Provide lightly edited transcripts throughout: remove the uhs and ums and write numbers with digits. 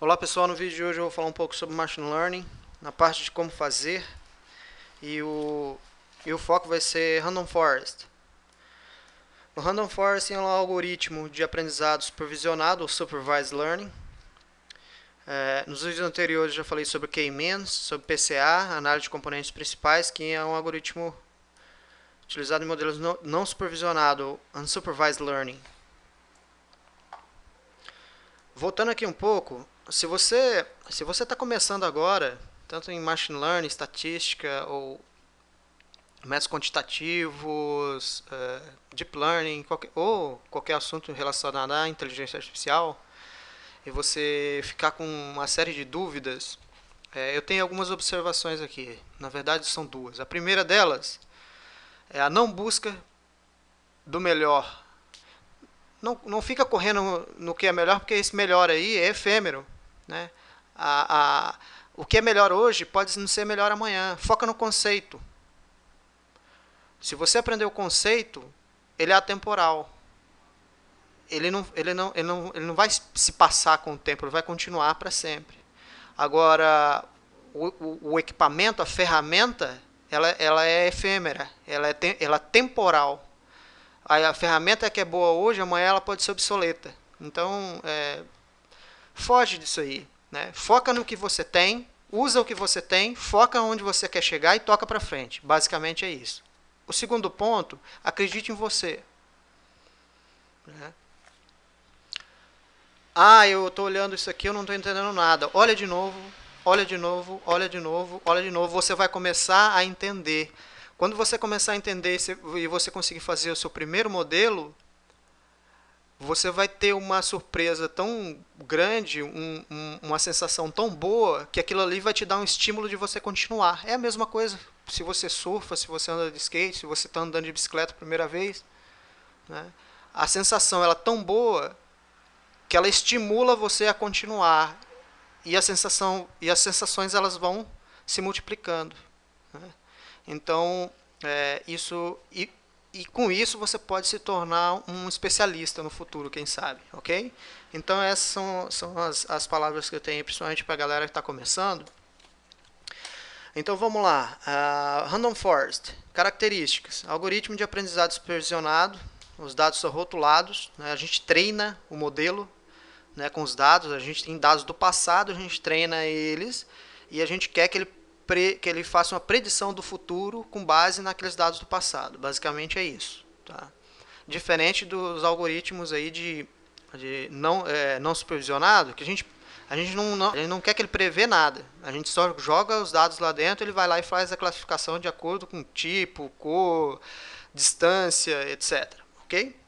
Olá pessoal, no vídeo de hoje eu vou falar um pouco sobre Machine Learning, na parte de como fazer, e o foco vai ser Random Forest. O Random Forest é um algoritmo de aprendizado supervisionado, ou Supervised Learning. Nos vídeos anteriores eu já falei sobre K-means, sobre PCA, análise de componentes principais, que é um algoritmo utilizado em modelos não supervisionados, Unsupervised Learning. Voltando aqui um pouco, se você está começando agora, tanto em Machine Learning, estatística ou métodos quantitativos, Deep Learning, ou qualquer assunto relacionado à inteligência artificial, e você ficar com uma série de dúvidas, eu tenho algumas observações aqui. Na verdade, são duas. A primeira delas é a não busca do melhor. Não fica correndo no que é melhor, porque esse melhor aí é efêmero, né? O que é melhor hoje pode não ser melhor amanhã. Foca no conceito. Se você aprender o conceito, ele é atemporal. Ele não vai se passar com o tempo, ele vai continuar para sempre. Agora, o equipamento, a ferramenta, ela é efêmera, ela é temporal. A ferramenta que é boa hoje, amanhã ela pode ser obsoleta. Então, foge disso aí. Né? Foca no que você tem, usa o que você tem, foca onde você quer chegar e toca para frente. Basicamente é isso. O segundo ponto, acredite em você. Né? Eu estou olhando isso aqui, eu não estou entendendo nada. Olha de novo, olha de novo, olha de novo, olha de novo. Você vai começar a entender. Quando você começar a entender e você conseguir fazer o seu primeiro modelo, você vai ter uma surpresa tão grande, uma sensação tão boa, que aquilo ali vai te dar um estímulo de você continuar. É a mesma coisa se você surfa, se você anda de skate, se você está andando de bicicleta a primeira vez. Né? A sensação ela é tão boa que ela estimula você a continuar. E as sensações elas vão se multiplicando. Né? Então, e com isso você pode se tornar um especialista no futuro, quem sabe, ok? Então essas são as palavras que eu tenho, principalmente para a galera que está começando. Então vamos lá. Random Forest. Características. Algoritmo de aprendizado supervisionado. Os dados são rotulados. Né? A gente treina o modelo, né, com os dados. A gente tem dados do passado, a gente treina eles e a gente quer que ele faça uma predição do futuro com base naqueles dados do passado. Basicamente é isso. Tá? Diferente dos algoritmos aí de não supervisionado, que a gente não quer que ele prevê nada. A gente só joga os dados lá dentro, ele vai lá e faz a classificação de acordo com tipo, cor, distância, etc. Ok?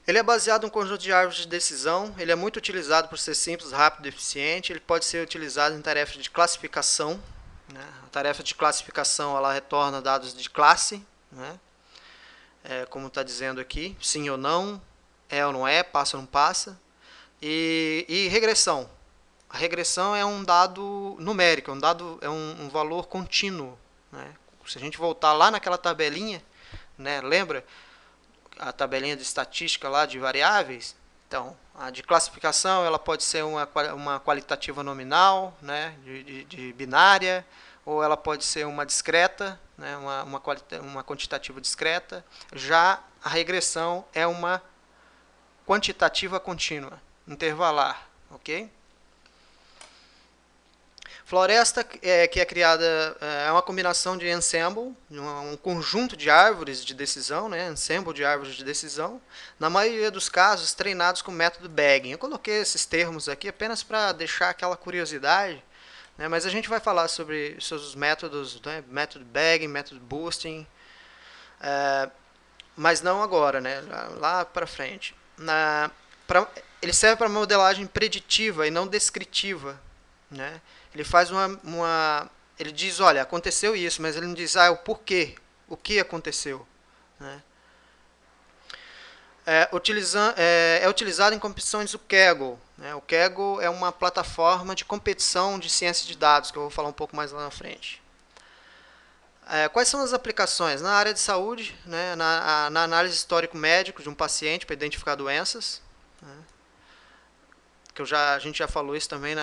Ele é baseado em um conjunto de árvores de decisão, ele é muito utilizado por ser simples, rápido e eficiente, ele pode ser utilizado em tarefas de classificação. Né? A tarefa de classificação ela retorna dados de classe, né? Como está dizendo aqui, sim ou não, é ou não é, passa ou não passa. E regressão. A regressão é um dado numérico, é um valor contínuo. Né? Se a gente voltar lá naquela tabelinha, né, lembra? A tabelinha de estatística lá de variáveis. Então, a de classificação ela pode ser uma qualitativa nominal, né, de binária, ou ela pode ser uma discreta, né, uma quantitativa discreta. Já a regressão é uma quantitativa contínua, intervalar, ok? Floresta, que é criada, é uma combinação de ensemble, um conjunto de árvores de decisão, né, ensemble de árvores de decisão, na maioria dos casos treinados com o método Bagging. Eu coloquei esses termos aqui apenas para deixar aquela curiosidade, né, mas a gente vai falar sobre os métodos, né, método Bagging, método Boosting, mas não agora, né, lá para frente. Ele serve para modelagem preditiva e não descritiva, né? Ele faz ele diz, olha, aconteceu isso, mas ele não diz, o porquê, o que aconteceu. Né? É utilizado em competições do Kaggle. Né? O Kaggle é uma plataforma de competição de ciência de dados, que eu vou falar um pouco mais lá na frente. Quais são as aplicações? Na área de saúde, né? na análise histórico-médico de um paciente para identificar doenças. Né? que a gente já falou isso também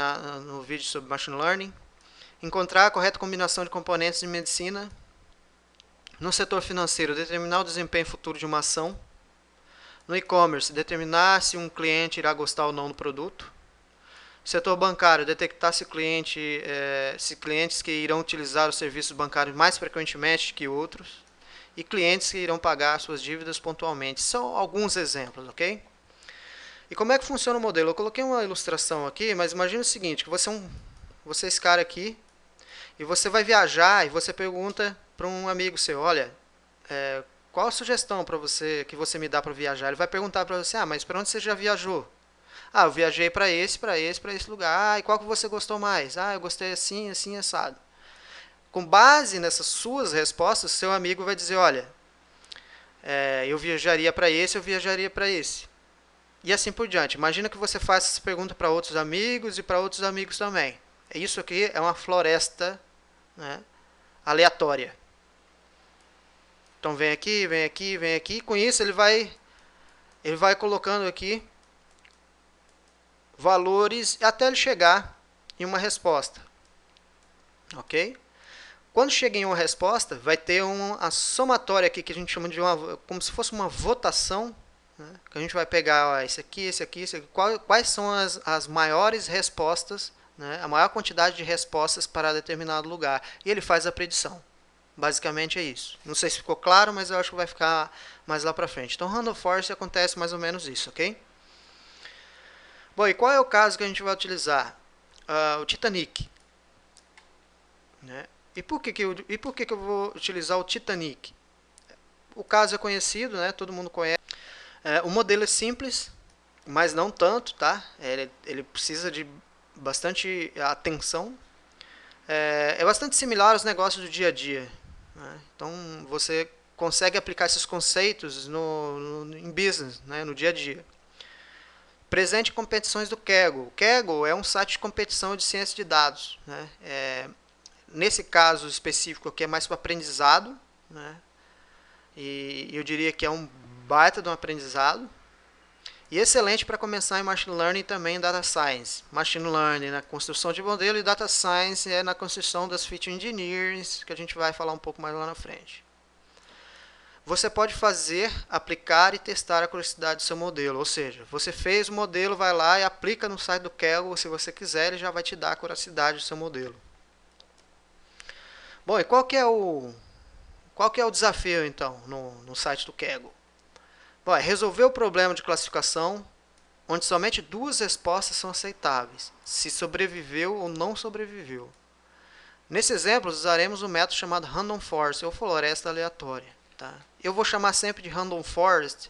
no vídeo sobre Machine Learning. Encontrar a correta combinação de componentes de medicina. No setor financeiro, determinar o desempenho futuro de uma ação. No e-commerce, determinar se um cliente irá gostar ou não do produto. Setor bancário, detectar se clientes que irão utilizar os serviços bancários mais frequentemente que outros. E clientes que irão pagar suas dívidas pontualmente. São alguns exemplos, ok? E como é que funciona o modelo? Eu coloquei uma ilustração aqui, mas imagine o seguinte, que você é esse cara aqui, e você vai viajar e você pergunta para um amigo seu, olha, qual a sugestão que você me dá para viajar? Ele vai perguntar para você, mas para onde você já viajou? Eu viajei para esse lugar. E qual que você gostou mais? Eu gostei assim, assim, assado. Com base nessas suas respostas, seu amigo vai dizer, olha, eu viajaria para esse, eu viajaria para esse. E assim por diante. Imagina que você faça essa pergunta para outros amigos e para outros amigos também. Isso aqui é uma floresta, né, aleatória. Então vem aqui, vem aqui, vem aqui. Com isso ele vai colocando aqui valores até ele chegar em uma resposta. Ok? Quando chega em uma resposta, vai ter a somatória aqui que a gente chama de como se fosse uma votação, né? Que a gente vai pegar esse aqui, esse aqui, esse aqui. Quais são as maiores respostas, né? A maior quantidade de respostas para determinado lugar. E ele faz a predição. Basicamente é isso. Não sei se ficou claro, mas eu acho que vai ficar mais lá para frente. Então, Random Forest acontece mais ou menos isso, ok? Bom, e qual é o caso que a gente vai utilizar? O Titanic. Né? E por que eu vou utilizar o Titanic? O caso é conhecido, né? Todo mundo conhece. O modelo é simples, mas não tanto, tá? Ele precisa de bastante atenção. É bastante similar aos negócios do dia a dia. Né? Então, você consegue aplicar esses conceitos em business, né? No dia a dia. Presente em competições do Kaggle. O Kaggle é um site de competição de ciência de dados. Né? Nesse caso específico aqui é mais para aprendizado, né? E eu diria que é um baita de um aprendizado. E excelente para começar em Machine Learning e também em Data Science. Machine Learning na construção de modelo e Data Science é na construção das Feature Engineers, que a gente vai falar um pouco mais lá na frente. Você pode fazer, aplicar e testar a curiosidade do seu modelo. Ou seja, você fez o modelo, vai lá e aplica no site do Kaggle, se você quiser, ele já vai te dar a curiosidade do seu modelo. Bom, e qual que é o desafio, então, no site do Kaggle? Bom, é resolver o problema de classificação, onde somente duas respostas são aceitáveis, se sobreviveu ou não sobreviveu. Nesse exemplo, usaremos um método chamado Random Forest, ou floresta aleatória. Tá? Eu vou chamar sempre de Random Forest,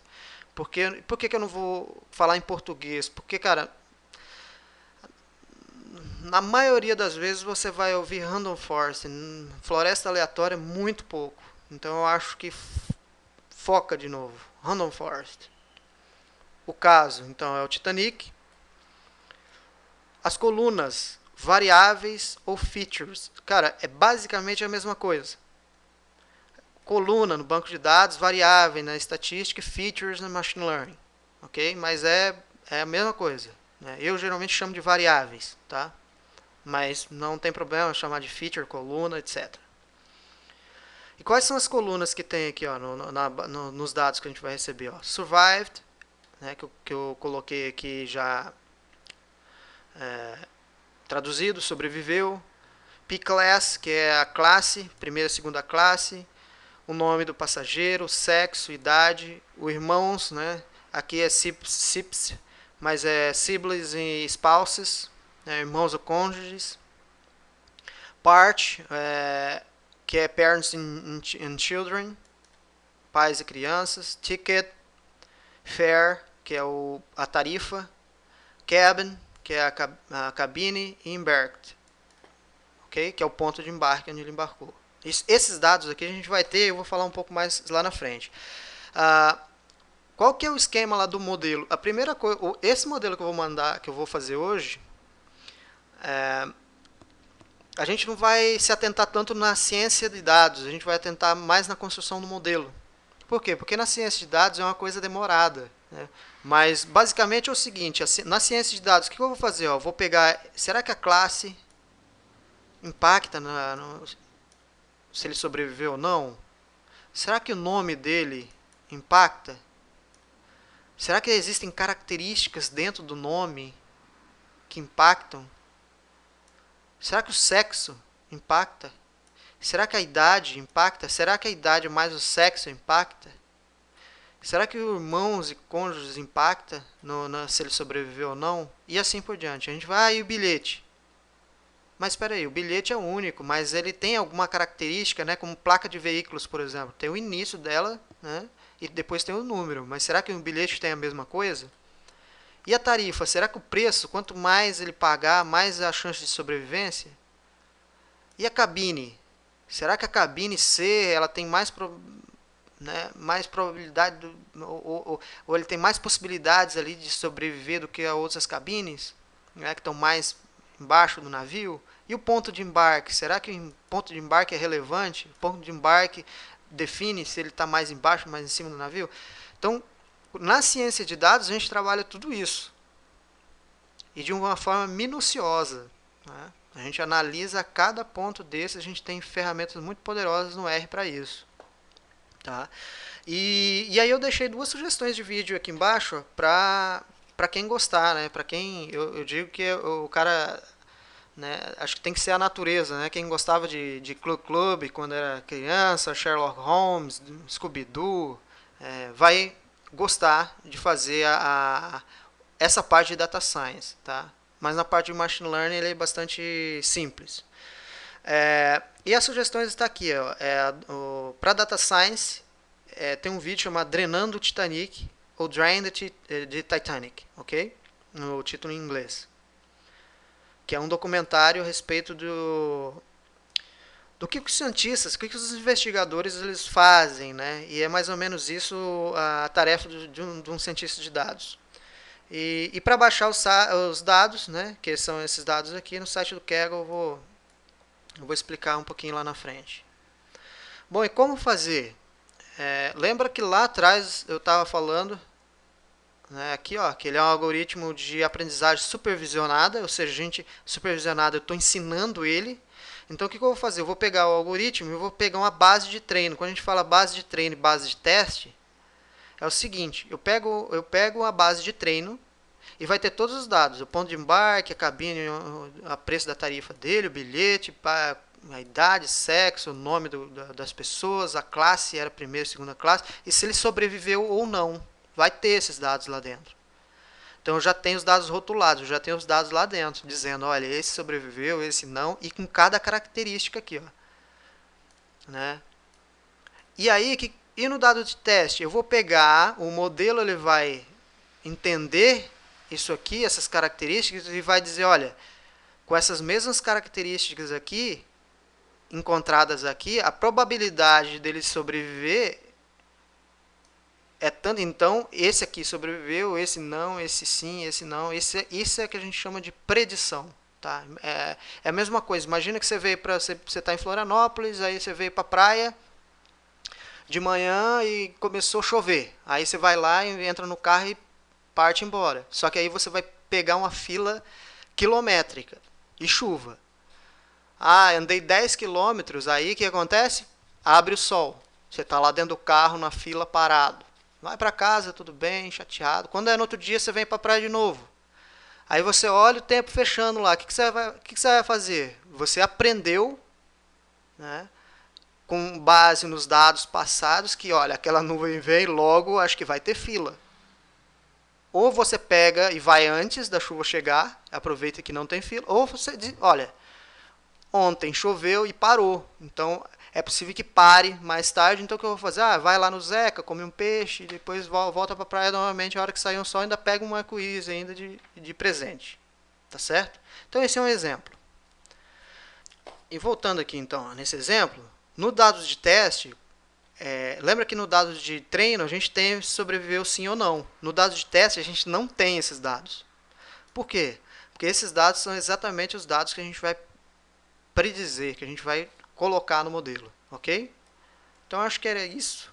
por que eu não vou falar em português? Porque, cara, na maioria das vezes você vai ouvir Random Forest, floresta aleatória, muito pouco. Então eu acho que foca de novo, Random Forest. O caso, então, é o Titanic. As colunas, variáveis ou features. Cara, é basicamente a mesma coisa. Coluna no banco de dados, variável na estatística, features no machine learning. Ok? Mas é a mesma coisa. Né? Eu geralmente chamo de variáveis, tá? Mas não tem problema chamar de feature, coluna, etc. E quais são as colunas que tem aqui ó, nos dados que a gente vai receber? Ó? Survived, né, que eu coloquei aqui já traduzido, sobreviveu. P-Class, que é a classe, primeira e segunda classe. O nome do passageiro, sexo, idade. O irmãos, né, aqui é SIPS, mas é siblings e spouses, né, irmãos ou cônjuges. Part, que é Parents and Children, pais e crianças. Ticket, Fare, que é a tarifa. Cabin, que é a cabine. E Embarked, okay? Que é o ponto de embarque onde ele embarcou. Esses dados aqui a gente vai ter, eu vou falar um pouco mais lá na frente. Qual que é o esquema lá do modelo? A primeira coisa, esse modelo que eu vou fazer hoje, a gente não vai se atentar tanto na ciência de dados, a gente vai atentar mais na construção do modelo. Por quê? Porque na ciência de dados é uma coisa demorada. Né? Mas basicamente é o seguinte, na ciência de dados, o que eu vou fazer? Eu vou pegar, será que a classe impacta se ele sobreviveu ou não? Será que o nome dele impacta? Será que existem características dentro do nome que impactam? Será que o sexo impacta? Será que a idade impacta? Será que a idade mais o sexo impacta? Será que irmãos e cônjuges impacta se ele sobreviveu ou não? E assim por diante. A gente vai, e o bilhete? Mas espera aí, o bilhete é único, mas ele tem alguma característica, né, como placa de veículos, por exemplo. Tem o início dela, né, e depois tem o número. Mas será que o bilhete tem a mesma coisa? E a tarifa? Será que o preço, quanto mais ele pagar, mais a chance de sobrevivência? E a cabine? Será que a cabine C ela tem mais probabilidade ou ele tem mais possibilidades ali de sobreviver do que as outras cabines, né, que estão mais embaixo do navio? E o ponto de embarque? Será que o ponto de embarque é relevante? O ponto de embarque define se ele está mais embaixo ou mais em cima do navio? Então, na ciência de dados, a gente trabalha tudo isso. E de uma forma minuciosa. Né? A gente analisa cada ponto desse, a gente tem ferramentas muito poderosas no R para isso. Tá? E aí eu deixei duas sugestões de vídeo aqui embaixo para quem gostar, né? Para quem eu digo que o cara, né, acho que tem que ser a natureza, né? Quem gostava de Clube quando era criança, Sherlock Holmes, Scooby-Doo, vai gostar de fazer essa parte de data science, tá? Mas na parte de machine learning ele é bastante simples. E as sugestões está aqui, para data science tem um vídeo chamado Drenando o Titanic ou Drain the Titanic, ok? No título em inglês, que é um documentário a respeito do que os cientistas, o que os investigadores eles fazem, né? E é mais ou menos isso a tarefa de um cientista de dados. E para baixar os dados, né, que são esses dados aqui, no site do Kaggle eu vou explicar um pouquinho lá na frente. Bom, e como fazer? Lembra que lá atrás eu estava falando, né, aqui, ó, que ele é um algoritmo de aprendizagem supervisionada, ou seja, supervisionada, eu estou ensinando ele. Então o que eu vou fazer? Eu vou pegar o algoritmo e vou pegar uma base de treino. Quando a gente fala base de treino e base de teste, é o seguinte, eu pego uma base de treino e vai ter todos os dados, o ponto de embarque, a cabine, a preço da tarifa dele, o bilhete, a idade, sexo, o nome das pessoas, a classe era primeira, segunda classe, e se ele sobreviveu ou não. Vai ter esses dados lá dentro. Então eu já tenho os dados rotulados, eu já tenho os dados lá dentro, dizendo, olha, esse sobreviveu, esse não, e com cada característica aqui, ó. Né? E aí, e no dado de teste? Eu vou pegar, o modelo ele vai entender isso aqui, essas características, e vai dizer, olha, com essas mesmas características aqui, encontradas aqui, a probabilidade dele sobreviver é tanto, então, esse aqui sobreviveu, esse não, esse sim, esse não, isso é que a gente chama de predição. Tá? É a mesma coisa, imagina que você veio para você está em Florianópolis, aí você veio para a praia de manhã e começou a chover. Aí você vai lá e entra no carro e parte embora. Só que aí você vai pegar uma fila quilométrica e chuva. Andei 10 quilômetros, aí o que acontece? Abre o sol. Você está lá dentro do carro, na fila, parado. Vai para casa, tudo bem, chateado. Quando é no outro dia, você vem para a praia de novo. Aí você olha o tempo fechando lá. O que você vai fazer? Você aprendeu, né, com base nos dados passados, que olha, aquela nuvem vem, logo acho que vai ter fila. Ou você pega e vai antes da chuva chegar, aproveita que não tem fila, ou você diz, olha, ontem choveu e parou, então é possível que pare mais tarde, então o que eu vou fazer? Vai lá no Zeca, come um peixe, depois volta para a praia novamente, a hora que sair um sol ainda pega um arco-íris ainda de presente, tá certo? Então esse é um exemplo. E voltando aqui então, nesse exemplo, no dados de teste, lembra que no dado de treino a gente tem se sobreviveu sim ou não. No dado de teste a gente não tem esses dados. Por quê? Porque esses dados são exatamente os dados que a gente vai predizer, que a gente vai colocar no modelo, ok? Então acho que era isso.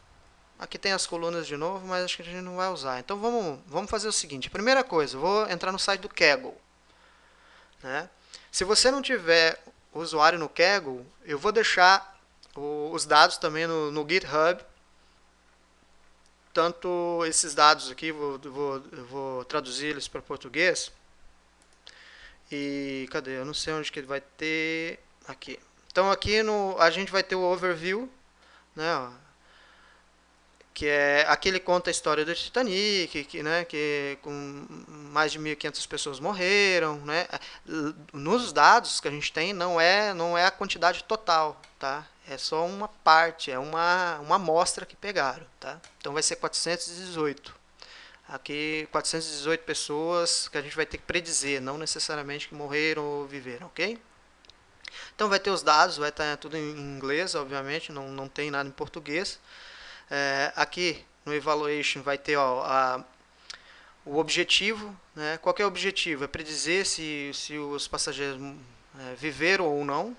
Aqui tem as colunas de novo, mas acho que a gente não vai usar. Então vamos fazer o seguinte. Primeira coisa, eu vou entrar no site do Kaggle. Né? Se você não tiver usuário no Kaggle, eu vou deixar os dados também no GitHub. Tanto esses dados aqui, vou traduzir eles para português. E cadê? Eu não sei onde que ele vai ter. Aqui. Então aqui a gente vai ter o overview, né? Que é aquele que conta a história do Titanic, que com mais de 1.500 pessoas morreram, né? Nos dados que a gente tem não é a quantidade total, tá? É só uma parte, é uma amostra que pegaram, tá? Então vai ser 418. Aqui 418 pessoas que a gente vai ter que predizer, não necessariamente que morreram ou viveram, ok? Então vai ter os dados, vai estar tudo em inglês, obviamente, não tem nada em português. Aqui no Evaluation vai ter o objetivo. Né? Qual que é o objetivo? É predizer se os passageiros viveram ou não,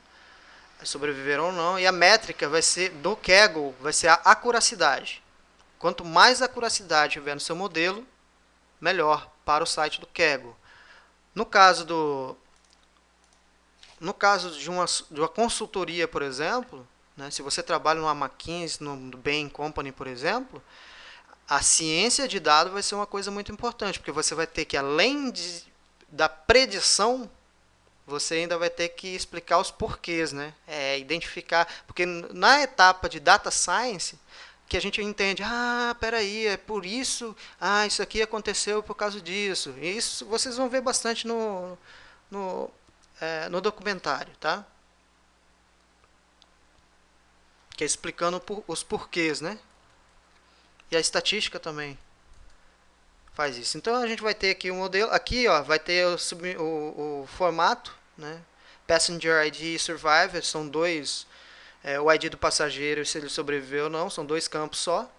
sobreviveram ou não. E a métrica vai ser do Kaggle, vai ser a acuracidade. Quanto mais acuracidade tiver no seu modelo, melhor para o site do Kaggle. No caso de uma consultoria, por exemplo, né, se você trabalha numa McKinsey, no Bain Company, por exemplo, a ciência de dados vai ser uma coisa muito importante, porque você vai ter que, além da predição, você ainda vai ter que explicar os porquês, né? Identificar, porque na etapa de Data Science, que a gente entende, peraí, é por isso, isso aqui aconteceu por causa disso. E isso vocês vão ver bastante no documentário, tá? Que é explicando os porquês, né? E a estatística também faz isso. Então a gente vai ter aqui o modelo, aqui ó, vai ter o formato, né? Passenger ID e Survivor, são dois, o ID do passageiro e se ele sobreviveu ou não, são dois campos só.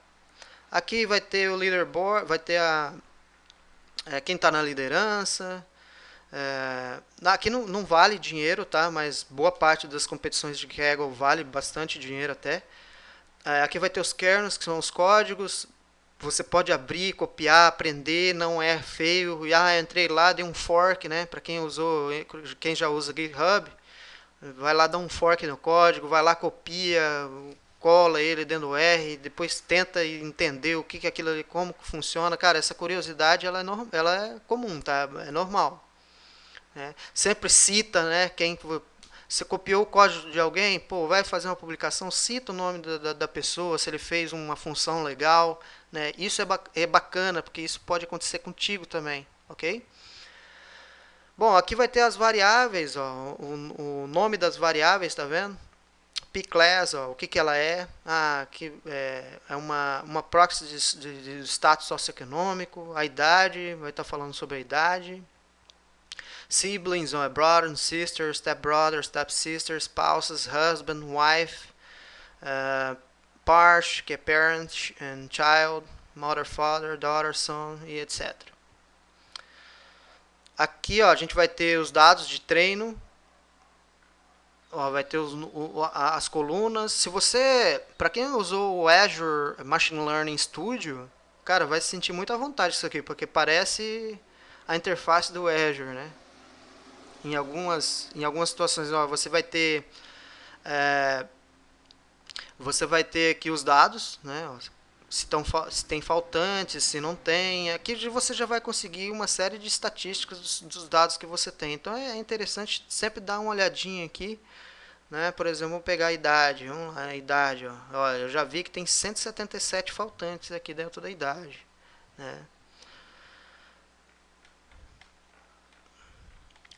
Aqui vai ter o leaderboard, vai ter quem está na liderança. Aqui não vale dinheiro, tá? Mas boa parte das competições de Kaggle vale bastante dinheiro até. Aqui vai ter os kernels, que são os códigos. Você pode abrir, copiar, aprender, não é feio. E entrei lá, dei um fork, né? Para quem já usa GitHub, vai lá dar um fork no código, vai lá copia, cola ele dentro do R, depois tenta entender o que é aquilo ali, como funciona. Cara, essa curiosidade ela é comum, tá? É normal. Né? Sempre cita, né? Quem você copiou o código de alguém, vai fazer uma publicação, cita o nome da pessoa, se ele fez uma função legal, né? Isso é bacana, porque isso pode acontecer contigo também, ok? Bom, aqui vai ter as variáveis, ó, o nome das variáveis, tá vendo? P-Class, o que ela é? Aqui é uma proxy de status socioeconômico, a idade, vai estar falando sobre a idade. Siblings, brother and sister, stepbrother, stepsister, spouses, husband, wife, parch, que é parent and child, mother, father, daughter, son, e etc. Aqui ó, a gente vai ter os dados de treino, vai ter as colunas. Se você, para quem usou o Azure Machine Learning Studio, cara, vai se sentir muito à vontade isso aqui, porque parece a interface do Azure, né? Em algumas situações, você vai ter aqui os dados, né? Se tem faltantes, se não tem. Aqui você já vai conseguir uma série de estatísticas dos dados que você tem. Então é interessante sempre dar uma olhadinha aqui, né? Por exemplo, vou pegar a idade. A idade, olha, eu já vi que tem 177 faltantes aqui dentro da idade, né?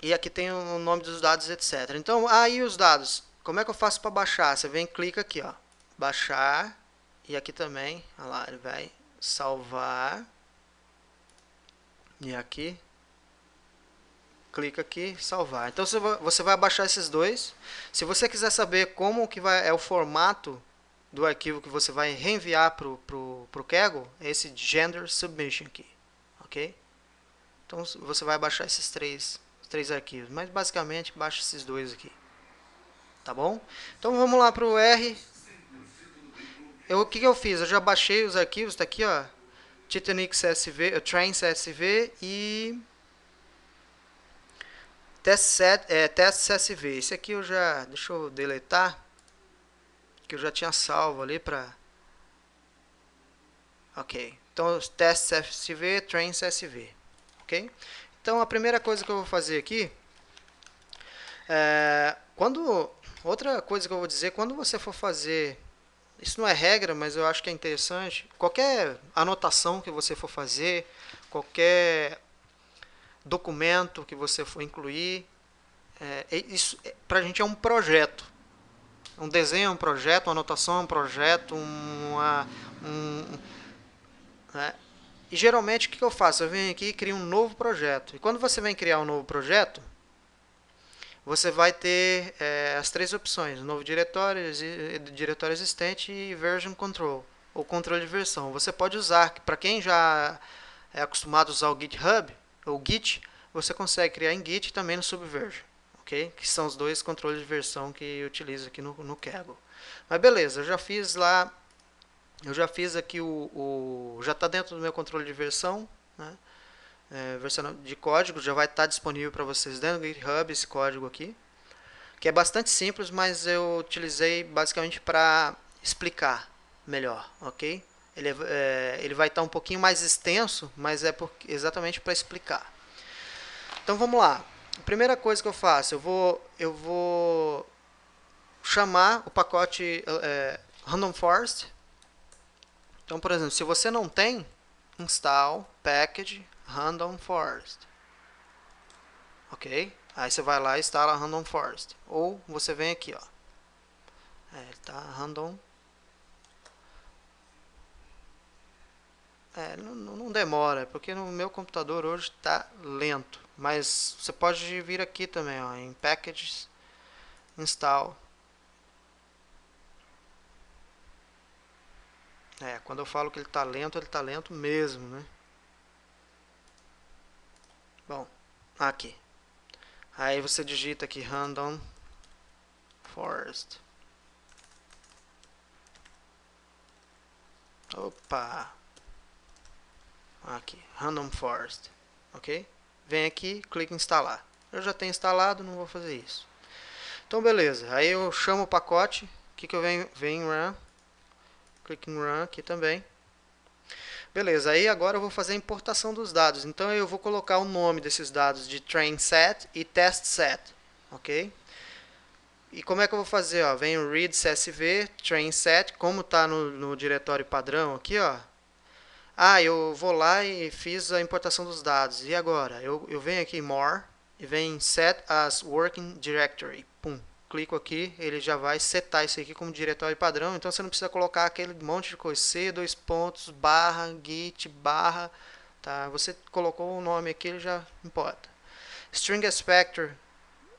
E aqui tem o nome dos dados, etc. Então, aí os dados, como é que eu faço para baixar? Você vem e clica aqui, ó, baixar, e aqui também, olha lá, ele vai salvar, e aqui, clica aqui, salvar. Então você vai baixar esses dois. Se você quiser saber como que é o formato do arquivo que você vai reenviar para o Kaggle, é esse gender submission aqui, ok? Então você vai baixar esses três arquivos, mas basicamente baixa esses dois aqui, tá bom? Então vamos lá para o R. O que eu fiz? Eu já baixei os arquivos, tá aqui, ó. Titanic CSV, Train CSV e Test CSV. Esse aqui eu já, deixa eu deletar, que eu já tinha salvo ali pra... Ok. Então, Test CSV, Train CSV. Ok? Então, a primeira coisa que eu vou fazer aqui outra coisa que eu vou dizer, quando você for fazer, isso não é regra, mas eu acho que é interessante, qualquer anotação que você for fazer, qualquer documento que você for incluir, isso para a gente é um projeto. Um desenho é um projeto, uma anotação é um projeto, né? E geralmente o que eu faço? Eu venho aqui e crio um novo projeto. E quando você vem criar um novo projeto, você vai ter as três opções: novo diretório, diretório existente e version control, ou controle de versão. Você pode usar, para quem já é acostumado a usar o GitHub, ou Git, você consegue criar em Git e também no Subversion, ok? Que são os dois controles de versão que eu utilizo aqui no Kaggle. Mas beleza, eu já fiz lá, eu já fiz aqui já está dentro do meu controle de versão, né? Versão de código, já vai estar disponível para vocês dentro do GitHub esse código aqui, que é bastante simples, mas eu utilizei basicamente para explicar melhor, ok? Ele vai estar um pouquinho mais extenso, mas exatamente para explicar. Então vamos lá. A primeira coisa que eu faço, eu vou chamar o pacote Random Forest. Então, por exemplo, se você não tem, install package Random Forest. Ok? Aí você vai lá e instala Random Forest. Ou você vem aqui, ó. Tá Random. Não demora, porque no meu computador hoje está lento. Mas você pode vir aqui também, ó, em Packages, Install. Quando eu falo que ele está lento mesmo, né? Bom, aqui. Aí você digita aqui Random Forest. Opa! Aqui, Random Forest. Ok? Vem aqui, clica em instalar. Eu já tenho instalado, não vou fazer isso. Então, beleza. Aí eu chamo o pacote. O que eu venho em Run. Clique em Run aqui também. Beleza, aí agora eu vou fazer a importação dos dados. Então eu vou colocar o nome desses dados de train set e test set, ok? E como é que eu vou fazer? Ó, venho read csv, train set, como está no diretório padrão aqui, ó. Eu vou lá e fiz a importação dos dados. E agora? Eu venho aqui em more e venho em set as working directory. Pum. Clico aqui, ele já vai setar isso aqui como diretório padrão, então você não precisa colocar aquele monte de coisa, C, dois pontos, barra, git, barra, tá? Você colocou o nome aqui, ele já importa. String aspector,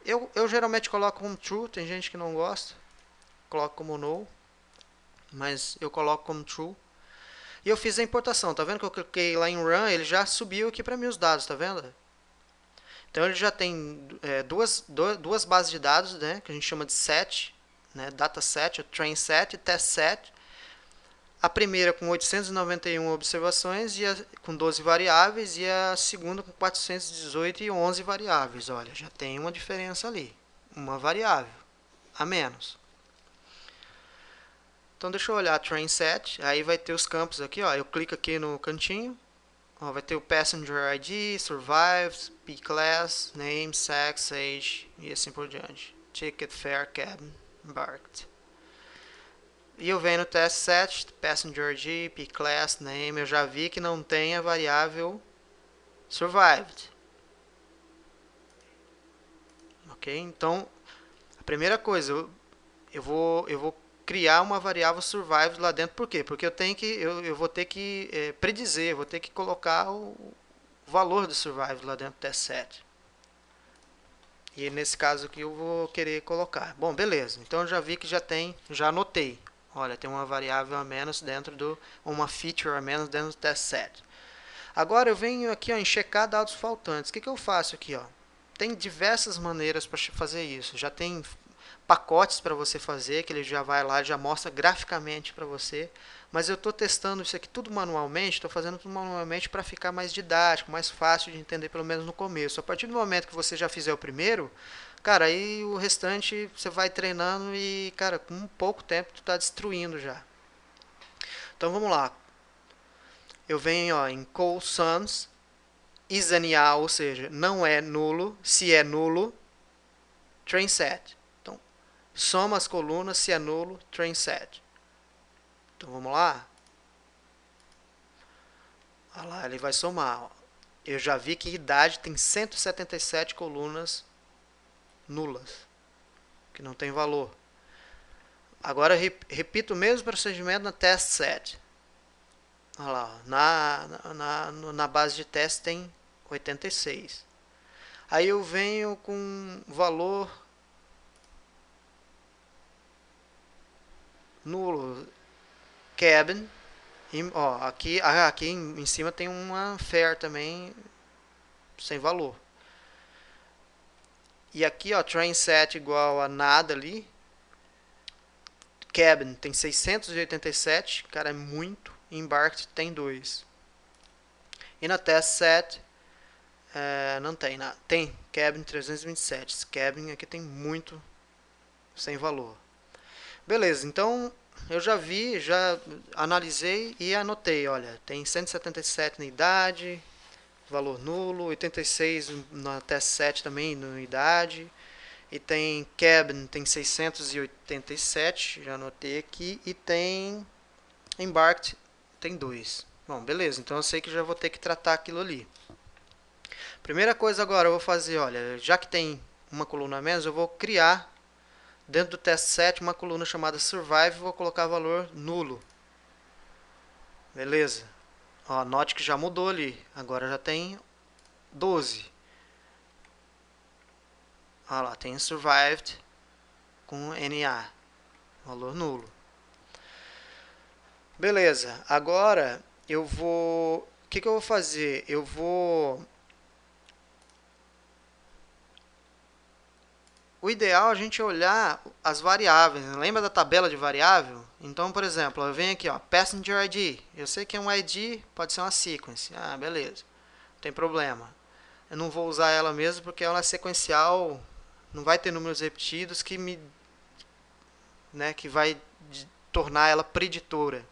eu geralmente coloco como true, tem gente que não gosta, coloco como null, mas eu coloco como true. E eu fiz a importação, tá vendo que eu cliquei lá em run, ele já subiu aqui para mim os dados, tá vendo? Então ele já tem duas bases de dados, né, que a gente chama de set, né, dataset, o train set e test set. A primeira com 891 observações com 12 variáveis e a segunda com 418 e 11 variáveis. Olha, já tem uma diferença ali, uma variável a menos. Então deixa eu olhar train set, aí vai ter os campos aqui, ó. Eu clico aqui no cantinho. Ó, vai ter o Passenger ID, Survived, P-Class, Name, Sex, Age e assim por diante. Ticket, Fare, Cabin, Embarked. E eu venho no Test Set, Passenger ID, P-Class, Name. Eu já vi que não tem a variável Survived. Ok? Então, a primeira coisa, eu vou criar uma variável survive lá dentro. Por quê? Porque eu vou ter que predizer, vou ter que colocar o valor do survive lá dentro do test set. E nesse caso aqui eu vou querer colocar. Bom, beleza. Então eu já vi que já anotei. Olha, tem uma variável a menos uma feature a menos dentro do test set. Agora eu venho aqui, ó, em checar dados faltantes. O que eu faço aqui, ó? Tem diversas maneiras para fazer isso. Já tem pacotes para você fazer, que ele já vai lá, já mostra graficamente para você. Mas eu estou testando isso aqui tudo manualmente, estou fazendo tudo manualmente para ficar mais didático, mais fácil de entender, pelo menos no começo. A partir do momento que você já fizer o primeiro, cara, aí o restante você vai treinando e, cara, com pouco tempo tu está destruindo já. Então vamos lá. Eu venho ó, em call sums, isNA, ou seja, não é nulo. Se é nulo, train set. Então, soma as colunas, se é nulo, train set. Então vamos lá. Olha lá, ele vai somar. Ó. Eu já vi que idade tem 177 colunas nulas, que não tem valor. Agora repito o mesmo procedimento na test set. Olha lá, na base de teste tem 86. Aí eu venho com valor nulo, cabin. Ó, aqui em cima tem uma fair também sem valor. E aqui, ó, train set igual a nada ali. Cabin tem 687, cara, é muito. Embarked tem 2. E na test set, não tem nada. Tem cabin 327. Esse cabin aqui tem muito sem valor. Beleza, então eu já vi, já analisei e anotei. Olha, tem 177 na idade, valor nulo, 86 na test set também na idade. E tem cabin, tem 687, já anotei aqui. E tem embarked, tem 2. Bom, beleza, então eu sei que já vou ter que tratar aquilo ali. Primeira coisa agora eu vou fazer, olha, já que tem uma coluna a menos, eu vou criar dentro do test set uma coluna chamada survive e vou colocar valor nulo. Beleza. Ó, note que já mudou ali, agora já tem 12. Olha lá, tem survived com NA, valor nulo. Beleza, agora eu vou... O que eu vou fazer? Eu vou... O ideal é a gente olhar as variáveis. Lembra da tabela de variável? Então, por exemplo, eu venho aqui, ó, Passenger ID. Eu sei que é um ID, pode ser uma sequence. Ah, beleza. Não tem problema. Eu não vou usar ela mesmo porque ela é sequencial, não vai ter números repetidos que vai tornar ela preditora.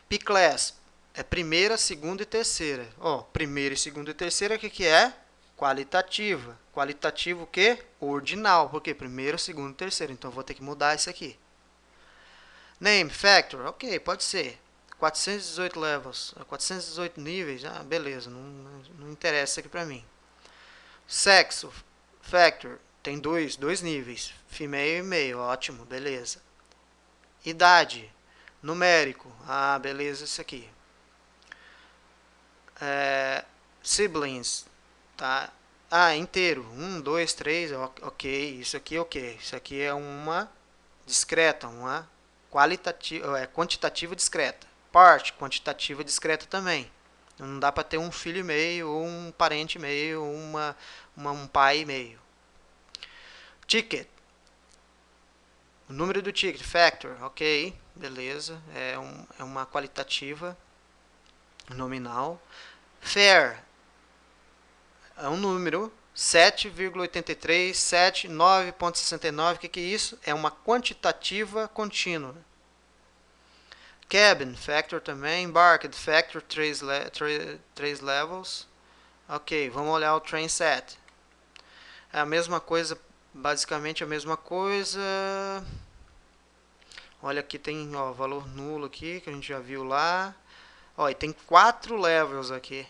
P-Class é primeira, segunda e terceira. Ó, primeira e segunda e terceira, o que é? Qualitativa. Qualitativo o quê? Ordinal. Por quê? Primeiro, segundo e terceiro. Então, vou ter que mudar isso aqui. Name, factor. Ok, pode ser. 418 levels. 418 níveis. Ah, beleza. Não interessa aqui pra mim. Sexo, factor. Tem dois níveis. Female e male. Ótimo, beleza. Idade. Numérico. Ah, beleza, isso aqui. Siblings. Tá? Ah, inteiro. 1, 2, 3. Ok. Isso aqui é ok. Isso aqui é uma discreta. Uma quantitativa discreta. Part, quantitativa discreta também. Não dá para ter um filho e meio, ou um parente e meio, ou um pai e meio. Ticket. O número do ticket, factor, ok, beleza. É uma qualitativa nominal. Fair é um número 7,8379.69. O que é isso? É uma quantitativa contínua. Cabin, factor também. Embarked, factor 3 levels. Ok, vamos olhar o train set. É a mesma coisa, basicamente a mesma coisa. Olha, aqui tem ó, valor nulo aqui, que a gente já viu lá. Ó, e tem 4 levels aqui.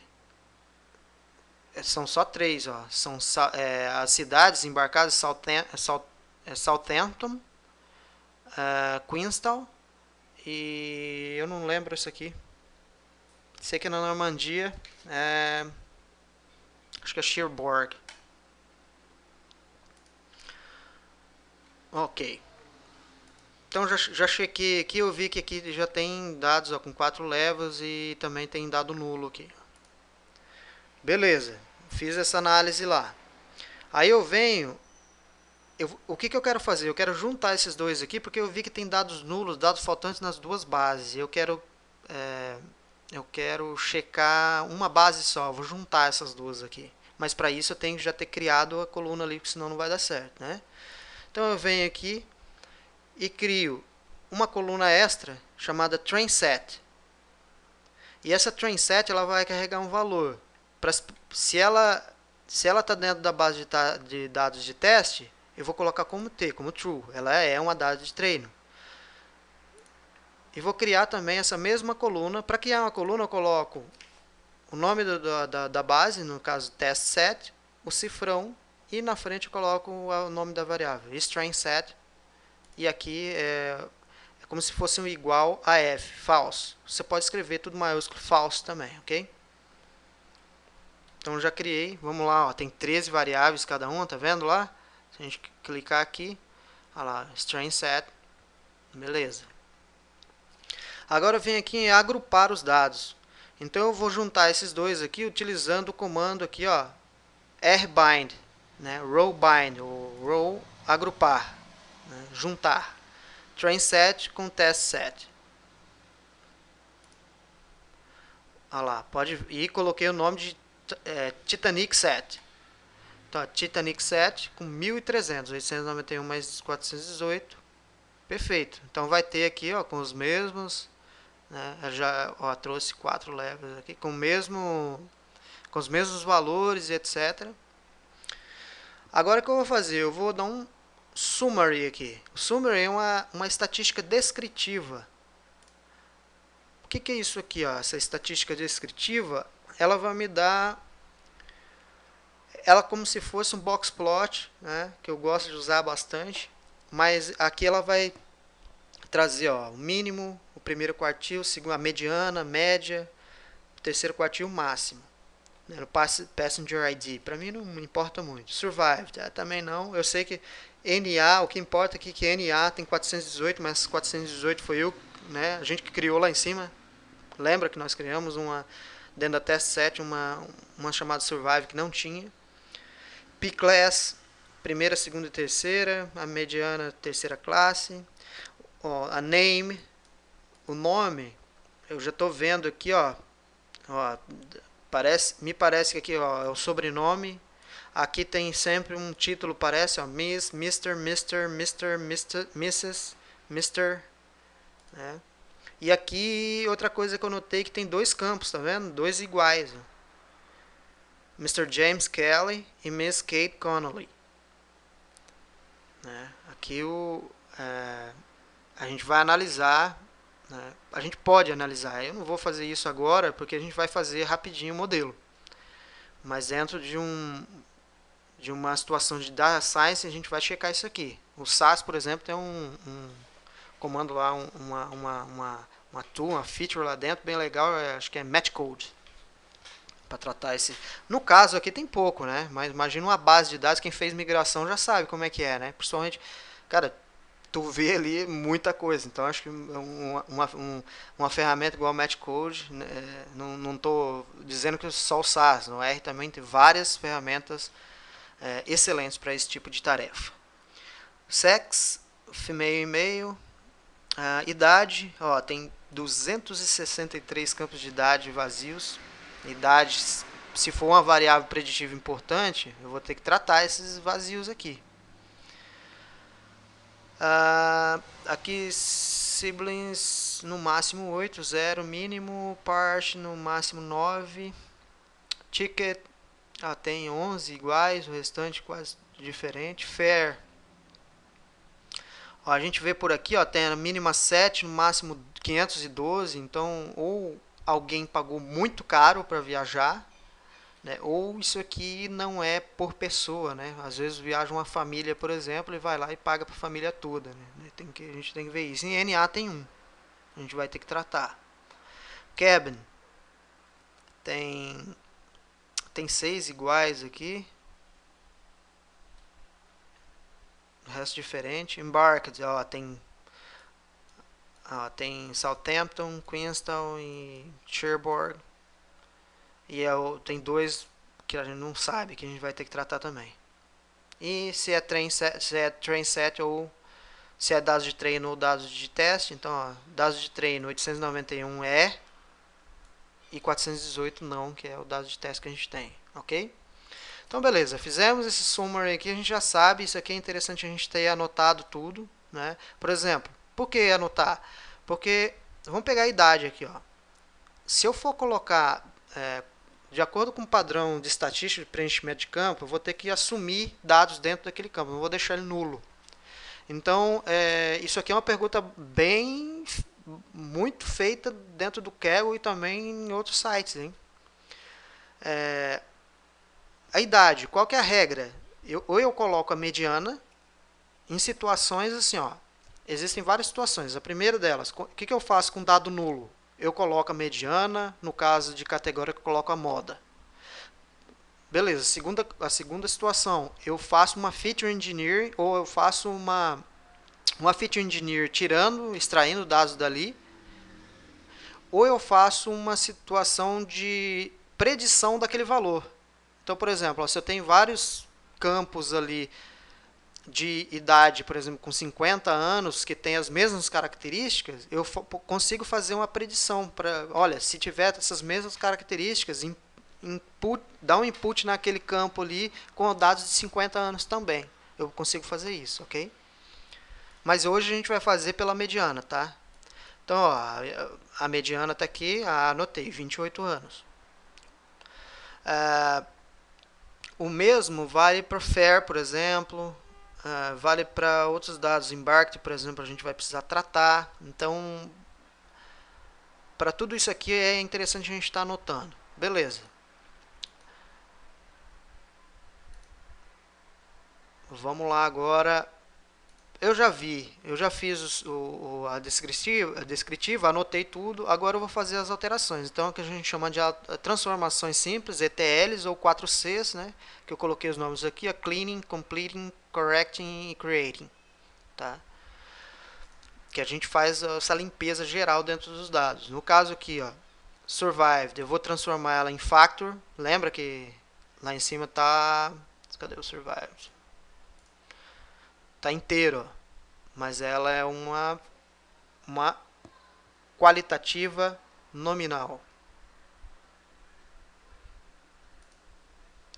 São só 3, ó. São as cidades embarcadas: Southampton, Queenstown e eu não lembro isso aqui. Sei que é na Normandia. Acho que é Cherbourg. Ok. Então já chequei aqui, eu vi que aqui já tem dados ó, com 4 levels e também tem dado nulo aqui. Beleza, fiz essa análise lá. Aí eu venho o que eu quero fazer? Eu quero juntar esses dois aqui porque eu vi que tem dados nulos, dados faltantes nas duas bases. É, eu quero checar uma base só, vou juntar essas duas aqui. Mas para isso eu tenho que já ter criado a coluna ali, porque senão não vai dar certo, né? Então eu venho aqui e crio uma coluna extra chamada trainset. E essa trainset ela vai carregar um valor. Pra, se ela está dentro da base de dados de teste, eu vou colocar como T, como true. Ela é uma dado de treino. E vou criar também essa mesma coluna. Para criar uma coluna, eu coloco o nome da base, no caso test set, o cifrão, e na frente eu coloco o nome da variável, string set, e aqui é como se fosse um igual a f, false. Você pode escrever tudo maiúsculo false também, ok? Então já criei, vamos lá, ó, tem 13 variáveis cada uma, tá vendo lá? Se a gente clicar aqui, olha lá, string set, beleza. Agora eu venho aqui em agrupar os dados. Então eu vou juntar esses dois aqui utilizando o comando aqui, ó, rbind, né, row bind, ou row agrupar, né, juntar, train set com test set. Olha lá, pode e coloquei o nome de Titanic set. Então, Titanic set com 1300, 891 mais 418, perfeito. Então vai ter aqui, ó, com os mesmos, né, já ó, trouxe 4 levels aqui com os mesmos valores e etc. Agora o que eu vou fazer? Eu vou dar um summary aqui. O summary é uma estatística descritiva. O que é isso aqui? Ó? Essa estatística descritiva, ela vai me dar, ela como se fosse um box plot, né, que eu gosto de usar bastante, mas aqui ela vai trazer, ó, o mínimo, o primeiro quartil, a mediana, a média, o terceiro quartil, o máximo. No Passenger ID, para mim não importa muito. Survived, também não. Eu sei que NA, o que importa aqui é que NA tem 418, mas 418 foi eu, né, a gente que criou lá em cima. Lembra que nós criamos dentro da test set uma chamada Survive que não tinha. P-Class, primeira, segunda e terceira. A mediana, terceira classe. Ó, a name, o nome, eu já estou vendo aqui, ó, me parece que aqui, ó, é o sobrenome. Aqui tem sempre um título, parece, ó, Miss, Mr., Mrs., Mr., né? E aqui outra coisa que eu notei que tem dois campos, tá vendo? Dois iguais, ó. Mr. James Kelly e Miss Kate Connolly, né? Aqui a gente vai analisar, né? A gente pode analisar. Eu não vou fazer isso agora porque a gente vai fazer rapidinho o modelo. Mas dentro de uma situação de data science a gente vai checar isso aqui. O SAS, por exemplo, tem um comando lá, uma tool, uma feature lá dentro bem legal, acho que é matchcode, para tratar esse. No caso aqui tem pouco, né? Mas imagina uma base de dados, quem fez migração já sabe como é que é, né? Principalmente, cara, tu vê ali muita coisa. Então acho que uma ferramenta igual a matchcode, né, não estou dizendo que só o SAS, no R também tem várias ferramentas excelentes para esse tipo de tarefa. Sex, female e male, idade, ó, tem 263 campos de idade vazios. Idade, se for uma variável preditiva importante, eu vou ter que tratar esses vazios aqui. Aqui siblings no máximo 8, 0 mínimo, part no máximo 9, ticket tem 11 iguais, o restante quase diferente, fair. Ó, a gente vê por aqui, ó, tem a mínima 7, no máximo 512, então ou alguém pagou muito caro para viajar, né, ou isso aqui não é por pessoa, né? Às vezes viaja uma família, por exemplo, e vai lá e paga para a família toda, né? A gente tem que ver isso. Em NA tem um, a gente vai ter que tratar. Cabin tem 6 iguais aqui, o resto diferente. Embarked, ó, tem Southampton, Queenstown e Cherbourg. E tem dois que a gente não sabe, que a gente vai ter que tratar também. e se é train set ou se é dados de treino ou dados de teste. Então, ó, dados de treino 891 é e 418 não, que é o dado de teste que a gente tem, ok? Então, beleza, fizemos esse summary aqui, a gente já sabe, isso aqui é interessante a gente ter anotado tudo, né? Por exemplo, por que anotar? Porque, vamos pegar a idade aqui, ó. Se eu for colocar, de acordo com o padrão de estatística de preenchimento de campo, eu vou ter que assumir dados dentro daquele campo, não vou deixar ele nulo. Então, isso aqui é uma pergunta muito feita dentro do Kaggle e também em outros sites, hein? A idade, qual que é a regra? Ou eu coloco a mediana em situações assim, ó. Existem várias situações. A primeira delas, o que eu faço com dado nulo? Eu coloco a mediana, no caso de categoria eu coloco a moda. Beleza, a segunda situação, eu faço uma feature engineer ou eu faço uma feature engineer tirando, extraindo dados dali, ou eu faço uma situação de predição daquele valor. Então, por exemplo, ó, se eu tenho vários campos ali de idade, por exemplo, com 50 anos, que tem as mesmas características, eu consigo fazer uma predição para, olha, se tiver essas mesmas características, dá um input naquele campo ali com dados de 50 anos também. Eu consigo fazer isso, ok? Mas hoje a gente vai fazer pela mediana, tá? Então, ó, a mediana está aqui, anotei, 28 anos. O mesmo vale para FAIR, por exemplo, vale para outros dados. Embarked, por exemplo, a gente vai precisar tratar. Então, para tudo isso aqui é interessante a gente estar anotando. Beleza. Vamos lá agora. Eu já fiz a descritiva, anotei tudo. Agora eu vou fazer as alterações. Então, é o que a gente chama de transformações simples, ETLs ou 4Cs, né? Que eu coloquei os nomes aqui: cleaning, completing, correcting e creating. Tá? Que a gente faz essa limpeza geral dentro dos dados. No caso aqui, ó, survived, eu vou transformar ela em factor. Lembra que lá em cima tá... Cadê o survived? Tá inteiro, ó. Mas ela é uma qualitativa nominal.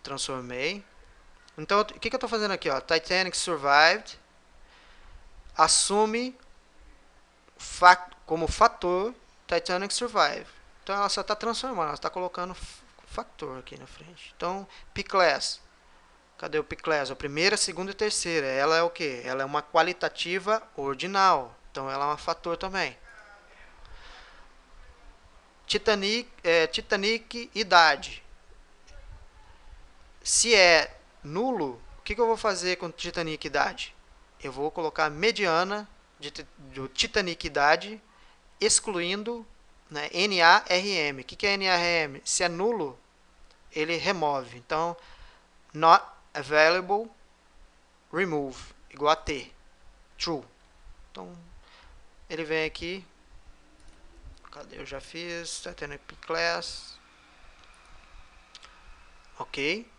Transformei. Então, o que eu estou fazendo aqui? Ó? Titanic survived. Assume como fator Titanic survive. Então, ela só está transformando. Ela está colocando fator aqui na frente. Então, P-class. Cadê o P-class? A primeira, segunda e terceira. Ela é o quê? Ela é uma qualitativa ordinal. Então, ela é um fator também. Titanic idade. Se é nulo, o que eu vou fazer com Titanic idade? Eu vou colocar mediana do Titanic idade, excluindo, né, NARM. O que é NARM? Se é nulo, ele remove. Então, not available, remove, igual a T. True. Então, ele vem aqui. Cadê? Eu já fiz. Titanic class. Ok.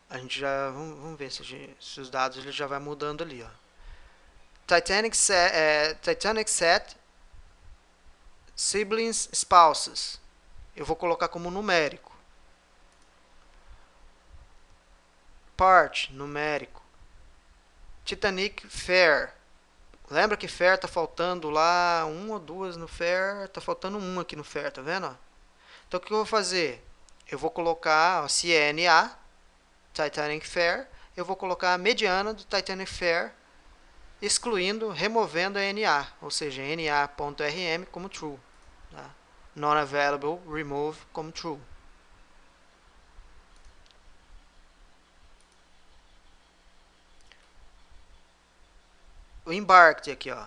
A gente já... Vamos ver se os dados ele já vai mudando ali, ó. Titanic set siblings spouses. Eu vou colocar como numérico. Part, numérico. Titanic fair. Lembra que fair tá faltando lá uma ou duas no fair, tá faltando uma aqui no fair, tá vendo? Então o que eu vou fazer? Eu vou colocar, ó, se é NA, Titanic fair, eu vou colocar a mediana do Titanic fair, excluindo, removendo a NA, ou seja, NA.rm como true. Tá? Non available, remove como true. O embarked aqui, ó.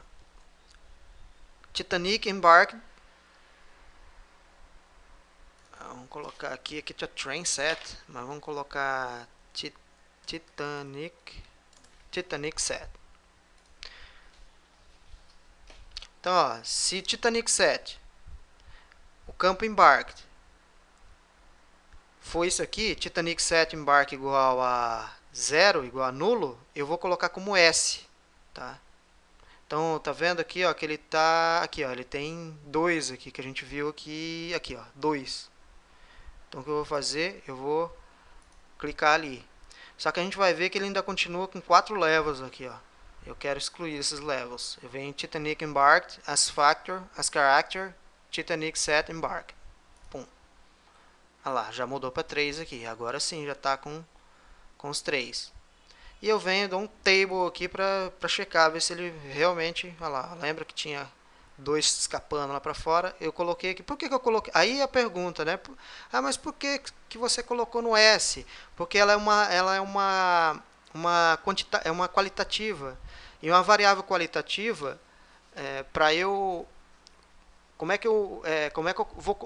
Titanic embarked. Vamos colocar aqui tá train set, mas vamos colocar Titanic set. Então, ó, se Titanic set, o campo embarked for isso aqui, Titanic set embark igual a 0, igual a nulo, eu vou colocar como S, tá? Então, tá vendo aqui, ó, que ele tá aqui, ó, ele tem 2 aqui que a gente viu aqui, ó, 2. Então, o que eu vou fazer? Eu vou clicar ali. Só que a gente vai ver que ele ainda continua com 4 levels aqui, ó. Eu quero excluir esses levels. Eu venho em Titanic embarked as factor, as character, Titanic set embark. Pum. Ah lá, já mudou para 3 aqui. Agora sim, já está com os 3. E eu venho, dou um table aqui para checar, ver se ele realmente... Olha lá, lembra que tinha 2 escapando lá para fora? Eu coloquei aqui. Por que eu coloquei? Aí a pergunta, né? Ah, mas por que você colocou no S? Porque é uma qualitativa. E uma variável qualitativa, para eu... como é que eu vou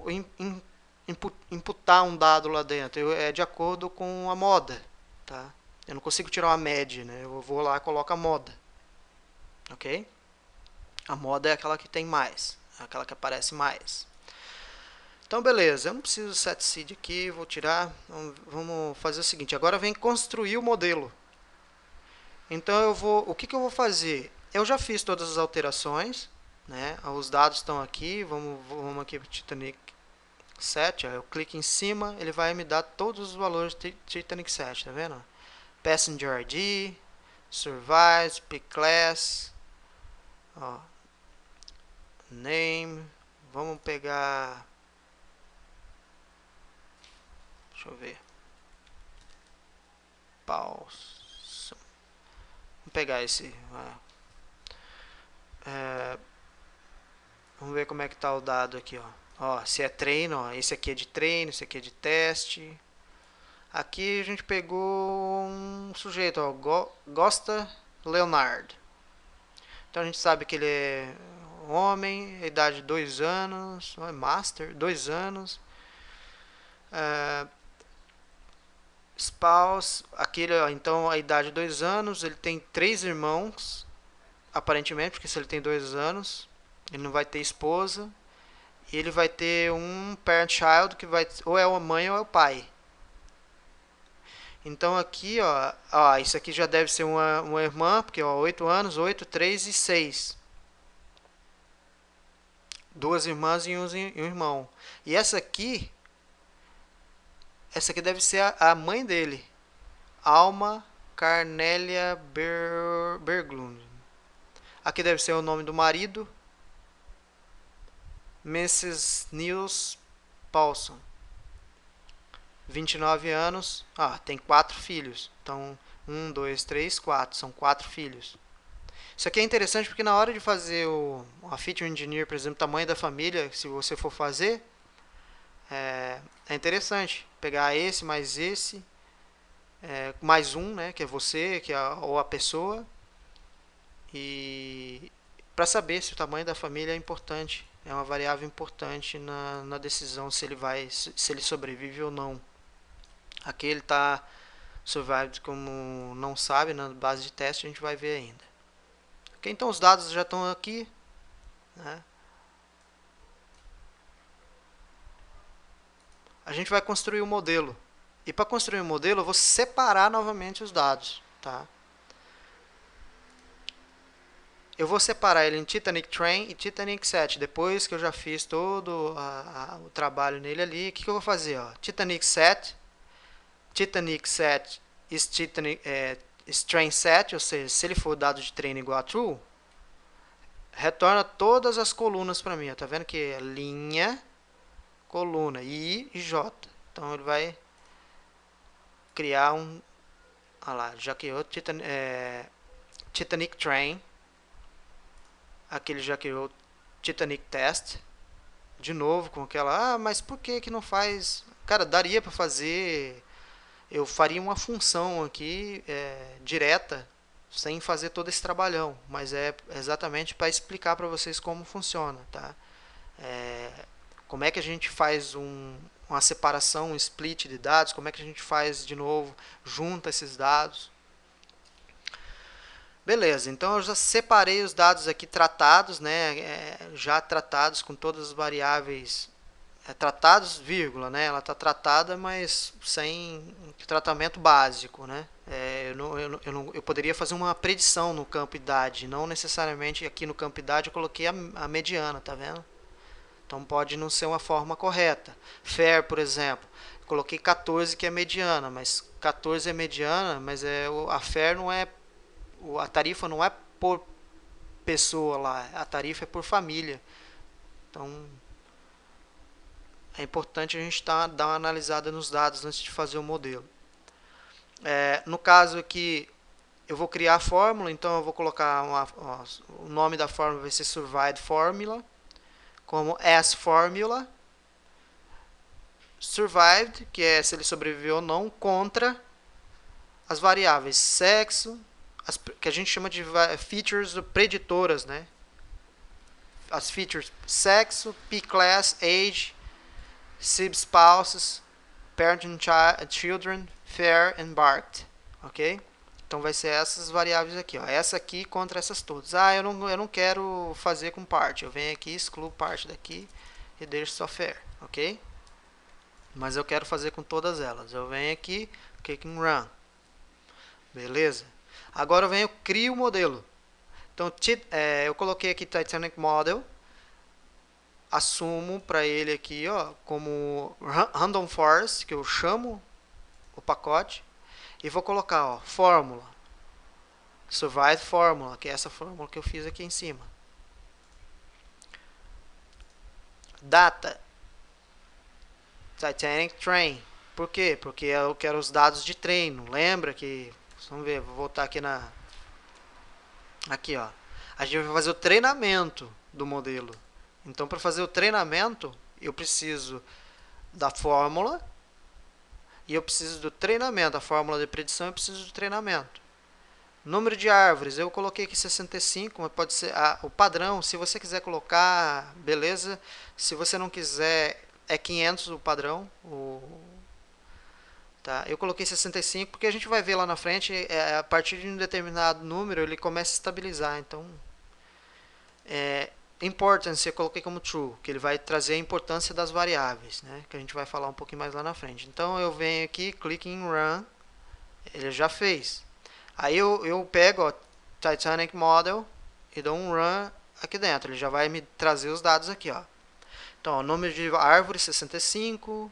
imputar um dado lá dentro? É de acordo com a moda, tá? Eu não consigo tirar uma média, né? Eu vou lá e coloco a moda, ok? A moda é aquela que tem mais, é aquela que aparece mais. Então, beleza, eu não preciso set seed aqui, vou tirar. Vamos fazer o seguinte, agora vem construir o modelo. Então, o que eu vou fazer? Eu já fiz todas as alterações, né? Os dados estão aqui, vamos aqui para o Titanic set, ó, eu clico em cima, ele vai me dar todos os valores do Titanic set, tá vendo? Passenger ID, Survive, Pick Class, ó, Name, vamos pegar, deixa eu ver, Pause, vamos pegar esse, vamos ver como é que tá o dado aqui, ó, se é treino, ó, esse aqui é de treino, esse aqui é de teste. Aqui a gente pegou um sujeito, ó, Gosta Leonard. Então a gente sabe que ele é homem, idade 2 anos, é master, 2 anos. Spouse, aquele, ó, então a idade 2 anos, ele tem 3 irmãos, aparentemente, porque se ele tem 2 anos, ele não vai ter esposa. E ele vai ter um parent child que vai ou é a mãe ou é o pai. Então aqui, ó, isso aqui já deve ser uma irmã, porque ó, 8 anos, 8, 3 e 6. Duas irmãs e um irmão. E essa aqui deve ser a mãe dele. Alma Carnélia Berglund. Aqui deve ser o nome do marido. Mrs. Niels Paulson. 29 anos. Ah, tem 4 filhos. Então, 1, 2, 3, 4. São 4 filhos. Isso aqui é interessante porque na hora de fazer a feature engineer, por exemplo, tamanho da família, se você for fazer, é interessante pegar esse, mais um, né, que é você, ou a pessoa, e para saber se o tamanho da família é importante, é uma variável importante na decisão se ele sobrevive ou não. Aqui ele está survived como não sabe, na base de teste a gente vai ver ainda. Ok, então os dados já estão aqui, né? A gente vai construir o modelo. E para construir o modelo, eu vou separar novamente os dados, tá? Eu vou separar ele em Titanic Train e Titanic Set. Depois que eu já fiz todo o trabalho nele ali, o que eu vou fazer? Ó? Titanic Set is Train Set, ou seja, se ele for dado de treino igual a True, retorna todas as colunas para mim. Ó. Tá vendo que é linha, coluna, I e J. Então ele vai criar um... Olha lá, já criou Titanic Train. Aqui ele já criou Titanic Test. De novo com aquela... Ah, mas por que não faz... Cara, daria para fazer... Eu faria uma função aqui direta, sem fazer todo esse trabalhão. Mas é exatamente para explicar para vocês como funciona, tá? Como é que a gente faz uma separação, um split de dados, como é que a gente faz de novo, junta esses dados. Beleza, então eu já separei os dados aqui tratados, né, já tratados com todas as variáveis tratados, vírgula, né? Ela está tratada, mas sem tratamento básico, né? Eu poderia fazer uma predição no campo idade, não necessariamente aqui no campo idade eu coloquei a mediana, tá vendo? Então pode não ser uma forma correta. Fair, por exemplo, coloquei 14 que é mediana, mas 14 é mediana, mas a fair não é, a tarifa não é por pessoa lá, a tarifa é por família. Então é importante a gente dar uma analisada nos dados antes de fazer o modelo. No caso aqui, eu vou criar a fórmula, então eu vou colocar o nome da fórmula vai ser Survived Formula, como S-Formula. Survived, que é se ele sobreviveu ou não, contra as variáveis sexo, que a gente chama de features preditoras, né? As features sexo, P-class, age, SIB spouses, parent and children, fair and barked, ok? Então vai ser essas variáveis aqui, ó. Essa aqui contra essas todas. Eu não quero fazer com parte. Eu venho aqui, excluo parte daqui e deixo só fair, ok? Mas eu quero fazer com todas elas. Eu venho aqui, click em Run. Beleza? Agora eu venho, crio o modelo. Então eu coloquei aqui Titanic Model. Assumo para ele aqui, ó, como Random Forest, que eu chamo o pacote. E vou colocar, ó, fórmula. Survive Formula, que é essa fórmula que eu fiz aqui em cima. Data. Titanic Train. Por quê? Porque eu quero os dados de treino. Lembra que... Vamos ver, vou voltar aqui na... Aqui, ó. A gente vai fazer o treinamento do modelo. Então, para fazer o treinamento, eu preciso da fórmula e eu preciso do treinamento. A fórmula de predição eu preciso do treinamento. Número de árvores, eu coloquei aqui 65, mas pode ser o padrão. Se você quiser colocar, beleza. Se você não quiser, é 500 o padrão. Tá? Eu coloquei 65 porque a gente vai ver lá na frente, a partir de um determinado número, ele começa a estabilizar. Então, importance eu coloquei como true, que ele vai trazer a importância das variáveis, né? Que a gente vai falar um pouquinho mais lá na frente. Então, eu venho aqui, clique em Run, ele já fez. Aí eu pego, ó, Titanic Model e dou um Run aqui dentro. Ele já vai me trazer os dados aqui, ó. Então, o número de árvore 65.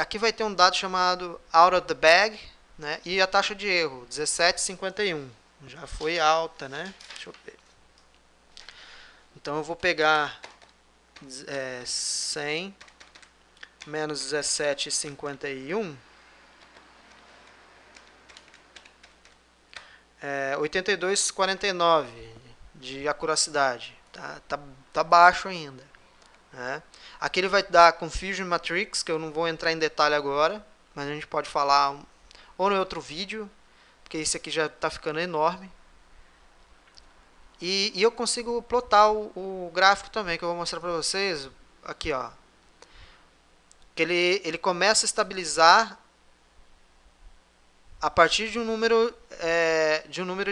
Aqui vai ter um dado chamado Out of the Bag, né? E a taxa de erro 17,51. Já foi alta, né? Deixa eu ver. Então eu vou pegar 100 menos 17,51. 82,49 de acuracidade. Tá baixo ainda. Né? Aqui ele vai dar Confusion Matrix, que eu não vou entrar em detalhe agora, mas a gente pode falar ou no outro vídeo, porque esse aqui já está ficando enorme. E eu consigo plotar o gráfico também, que eu vou mostrar para vocês. Aqui, ó. Que ele começa a estabilizar a partir de um número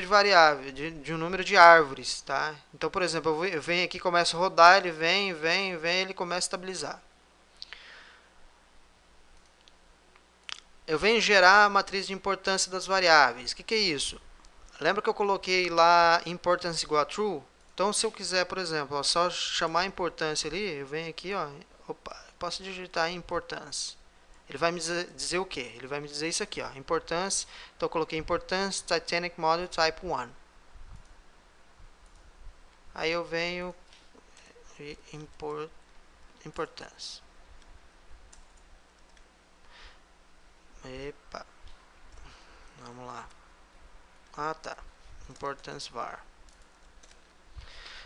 de variável, de um número de árvores, tá? Então, por exemplo, eu venho aqui, começo a rodar, ele vem, ele começa a estabilizar. Eu venho gerar a matriz de importância das variáveis. O que é isso? Lembra que eu coloquei lá importance igual a true? Então, se eu quiser, por exemplo, só chamar a importância ali, eu venho aqui, ó, posso digitar importance. Ele vai me dizer o que? Ele vai me dizer isso aqui, ó, importância. Então eu coloquei importância Titanic Model Type 1. Aí eu venho e importância. Epa. Vamos lá. Tá. Importance var.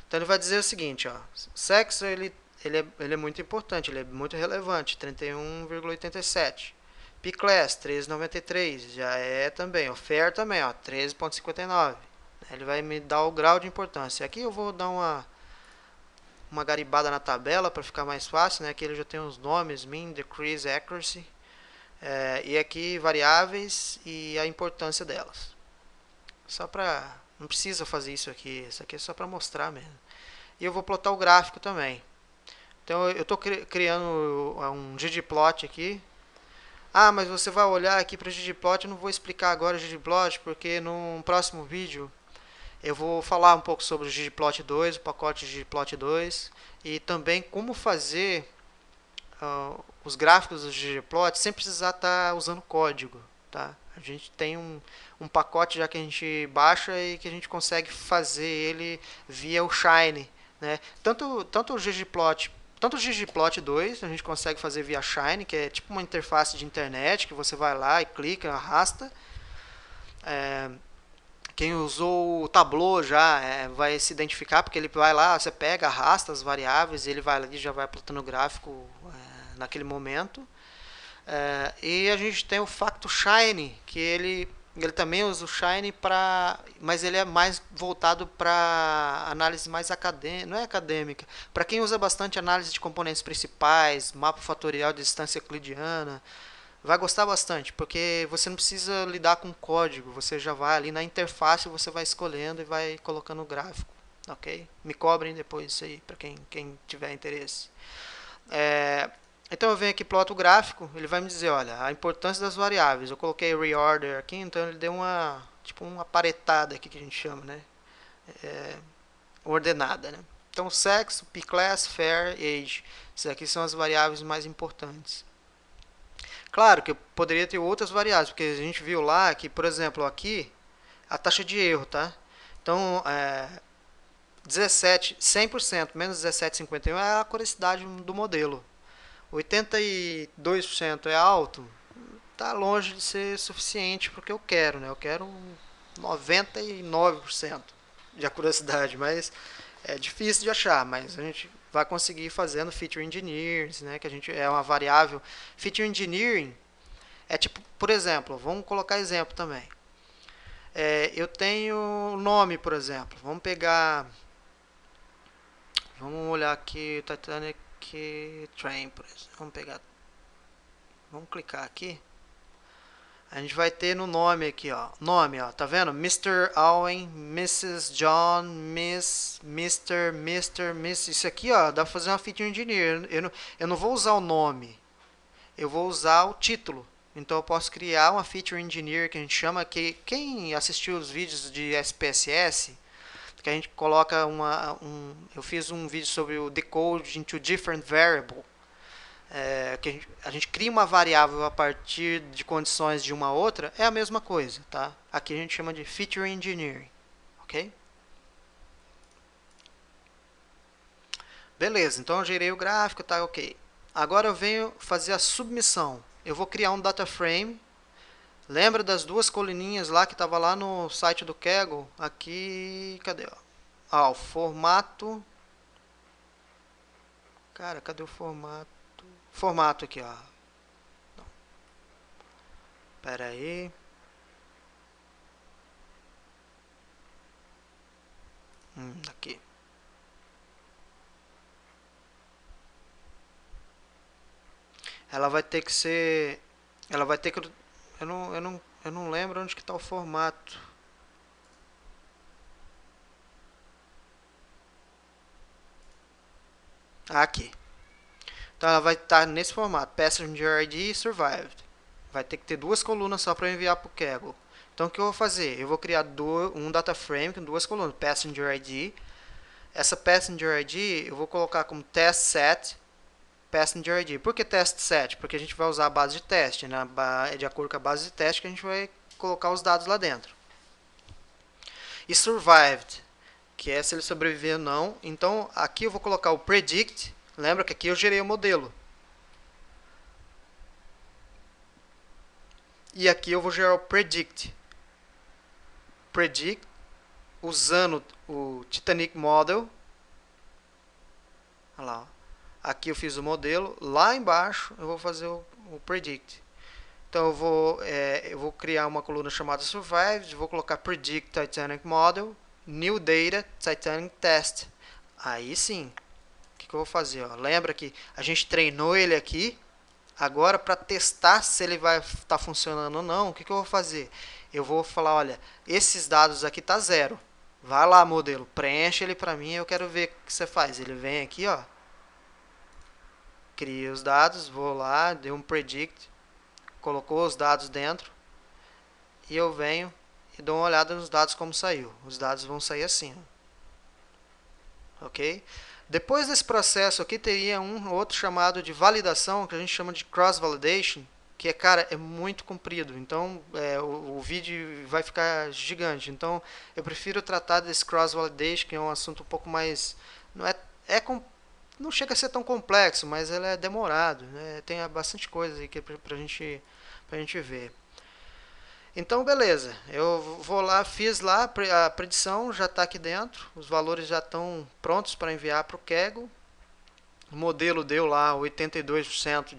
Então ele vai dizer o seguinte, ó, sexo ele é muito importante, ele é muito relevante, 31,87. P-class 13,93, já é também, o fair também, ó, 13,59. Ele vai me dar o grau de importância. Aqui eu vou dar uma garibada na tabela para ficar mais fácil, né? Aqui ele já tem os nomes, mean, decrease, accuracy, e aqui variáveis e a importância delas. Só para, não precisa fazer isso aqui é só para mostrar mesmo. E eu vou plotar o gráfico também. Então eu estou criando um ggplot aqui. Ah, mas você vai olhar aqui para o ggplot, eu não vou explicar agora o ggplot, porque no próximo vídeo eu vou falar um pouco sobre o ggplot 2, o pacote ggplot 2, e também como fazer os gráficos do ggplot sem precisar estar usando código. Tá? A gente tem um pacote já que a gente baixa e que a gente consegue fazer ele via o Shine. Né? Tanto o ggplot 2 a gente consegue fazer via Shine, que é tipo uma interface de internet que você vai lá e clica, arrasta. Quem usou o Tableau já vai se identificar, porque ele vai lá, você pega, arrasta as variáveis, ele vai ali já vai plotando o gráfico naquele momento. E a gente tem o Facto Shine, que ele também usa o Shine mas ele é mais voltado para análise mais acadêmica, não é acadêmica, para quem usa bastante análise de componentes principais, mapa fatorial de distância euclidiana, vai gostar bastante, porque você não precisa lidar com código, você já vai ali na interface, você vai escolhendo e vai colocando o gráfico, ok? Me cobrem depois isso aí, para quem tiver interesse. Então eu venho aqui, ploto o gráfico, ele vai me dizer, olha, a importância das variáveis. Eu coloquei reorder aqui, então ele deu uma paretada aqui que a gente chama, né? Ordenada, né? Então sexo, pclass, fair, age. Essas aqui são as variáveis mais importantes. Claro que eu poderia ter outras variáveis, porque a gente viu lá que, por exemplo, aqui, a taxa de erro, tá? Então, 100%, menos 17,51 é a acuracidade do modelo. 82% é alto, tá longe de ser suficiente porque eu quero, né? Eu quero 99% de acuracidade, mas é difícil de achar, mas a gente vai conseguir fazendo feature engineering, né? Que a gente é uma variável. Feature engineering é tipo, por exemplo, vamos colocar exemplo também. Eu tenho nome, por exemplo. Vamos olhar aqui Titanic Train, por exemplo. Vamos clicar aqui. A gente vai ter no nome aqui, ó. Nome, ó. Tá vendo? Mr. Owen, Mrs. John, Miss, Miss. Isso aqui, ó, dá pra fazer uma feature engineer. Eu não vou usar o nome. Eu vou usar o título. Então eu posso criar uma feature engineer que a gente chama, que quem assistiu os vídeos de SPSS, que a gente coloca eu fiz um vídeo sobre o decode into different variable. Que a gente cria uma variável a partir de condições de uma outra, é a mesma coisa, tá? Aqui a gente chama de feature engineering, ok? Beleza, então eu gerei o gráfico, tá ok. Agora eu venho fazer a submissão. Eu vou criar um data frame. Lembra das duas coluninhas lá que estava lá no site do Kaggle? Aqui, cadê? O formato. Cara, cadê o formato? Formato aqui, ó. Não. Pera aí. Aqui. Ela vai ter que ser. Ela vai ter que. Eu não lembro onde que está o formato. Aqui. Então ela vai estar nesse formato, Passenger ID e Survived. Vai ter que ter duas colunas só para enviar para o Kaggle. Então o que eu vou fazer? Eu vou criar um data frame com duas colunas, Passenger ID. Essa Passenger ID eu vou colocar como test set Passenger ID. Por que test set? Porque a gente vai usar a base de teste, né? De acordo com a base de teste que a gente vai colocar os dados lá dentro. E Survived, que é se ele sobreviver ou não. Então aqui eu vou colocar o predict. Lembra que aqui eu gerei o modelo. E aqui eu vou gerar o predict. Predict usando o Titanic Model. Olha lá. Aqui eu fiz o modelo. Lá embaixo eu vou fazer o predict. Então eu vou criar uma coluna chamada Survived. Vou colocar Predict Titanic Model. New Data Titanic Test. Aí sim. O que eu vou fazer? Ó? Lembra que a gente treinou ele aqui. Agora, para testar se ele vai estar funcionando ou não, o que eu vou fazer? Eu vou falar, olha, esses dados aqui tá zero. Vai lá, modelo, preenche ele para mim, eu quero ver o que você faz. Ele vem aqui, ó. cria os dados, vou lá, dei um predict, colocou os dados dentro, e eu venho e dou uma olhada nos dados como saiu. Os dados vão sair assim, ok? Depois desse processo aqui teria um outro chamado de validação, que a gente chama de cross-validation, que é, cara, é muito comprido, então o vídeo vai ficar gigante. Então eu prefiro tratar desse cross-validation, que é um assunto um pouco mais... Não, não chega a ser tão complexo, mas ele é demorado, né? Tem bastante coisa aí que pra gente ver. Então, beleza, eu vou lá, fiz lá a predição, já está aqui dentro, os valores já estão prontos para enviar para o Kaggle. O modelo deu lá 82%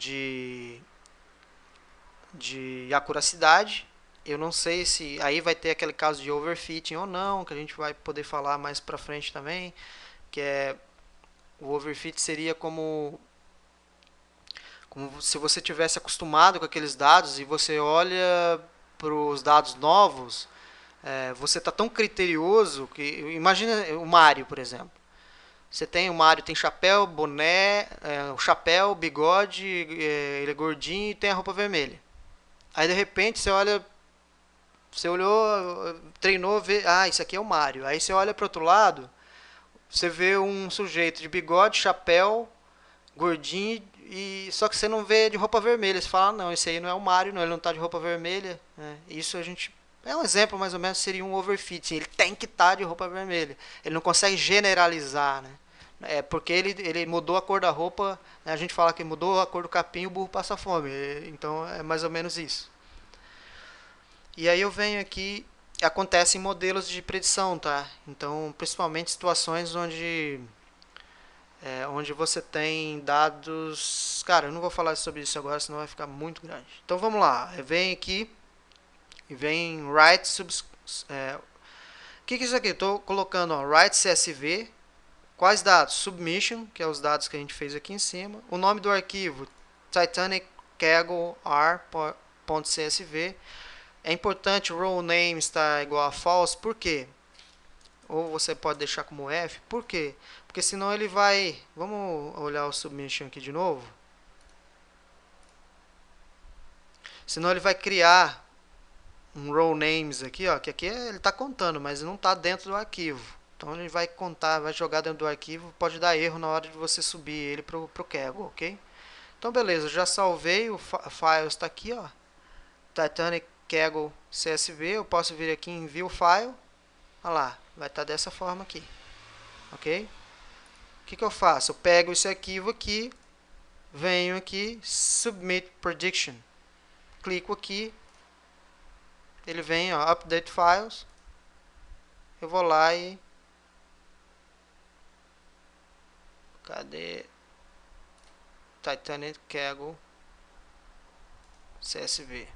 de acuracidade. Eu não sei se aí vai ter aquele caso de overfitting ou não, que a gente vai poder falar mais para frente também, que é o overfit seria como se você tivesse acostumado com aqueles dados e você olha para os dados novos, você está tão criterioso que imagina o Mario, por exemplo. Você tem o Mario, tem chapéu, boné, o chapéu, bigode, ele é gordinho e tem a roupa vermelha. Aí de repente você olha, você olhou, treinou, vê, isso aqui é o Mario. Aí você olha para o outro lado, você vê um sujeito de bigode, chapéu, gordinho, só que você não vê de roupa vermelha. Você fala, não, esse aí não é o Mario, não, ele não está de roupa vermelha. Isso a gente... É um exemplo, mais ou menos, seria um overfitting. Ele tem que estar de roupa vermelha. Ele não consegue generalizar, né? Porque ele mudou a cor da roupa, né? A gente fala que mudou a cor do capim, o burro passa fome. Então é mais ou menos isso. E aí eu venho aqui, acontece em modelos de predição, tá? Então, principalmente situações onde você tem dados... Cara, eu não vou falar sobre isso agora, senão vai ficar muito grande. Então vamos lá, vem aqui e vem write o que é isso aqui? Estou colocando write CSV, quais dados? Submission, que é os dados que a gente fez aqui em cima, o nome do arquivo Titanic Kaggle R.csv. É importante o row name estar igual a false, por quê? Ou você pode deixar como F, por quê? Porque senão ele vai... Vamos olhar o submission aqui de novo. Senão ele vai criar um row names aqui, ó, que aqui ele está contando, mas não está dentro do arquivo. Então ele vai contar, vai jogar dentro do arquivo, pode dar erro na hora de você subir ele para o Kaggle, ok? Então beleza, já salvei, o file está aqui, ó, Titanic Kaggle CSV, eu posso vir aqui em View File, olha lá, vai estar dessa forma aqui, ok? O que eu faço? Eu pego esse arquivo aqui, venho aqui, Submit Prediction, clico aqui, ele vem, ó, Update Files, eu vou lá e... Cadê? Titanic Kaggle CSV.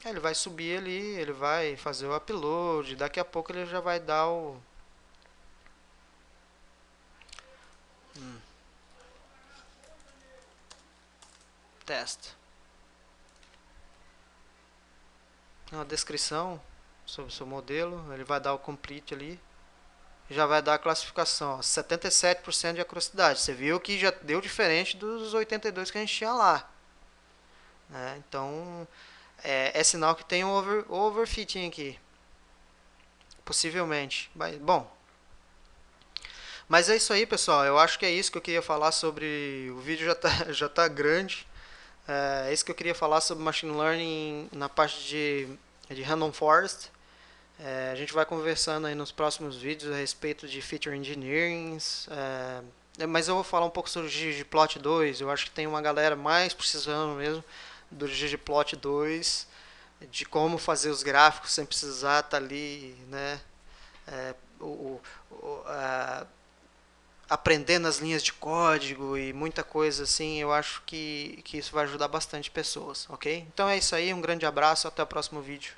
Ele vai subir ali, ele vai fazer o upload, daqui a pouco ele já vai dar o... teste. Uma descrição sobre o seu modelo, ele vai dar o complete ali, já vai dar a classificação, ó, 77% de acuracidade. Você viu que já deu diferente dos 82 que a gente tinha lá, né? Então é sinal que tem um overfitting aqui, possivelmente. Mas é isso aí, pessoal. Eu acho que é isso que eu queria falar sobre... O vídeo já tá grande. É isso que eu queria falar sobre Machine Learning na parte de Random Forest. A gente vai conversando aí nos próximos vídeos a respeito de Feature Engineering. Mas eu vou falar um pouco sobre o ggplot2. Eu acho que tem uma galera mais precisando mesmo do ggplot2, de como fazer os gráficos sem precisar estar ali, né? Aprendendo as linhas de código e muita coisa assim. Eu acho que isso vai ajudar bastante pessoas, ok? Então é isso aí, um grande abraço, até o próximo vídeo.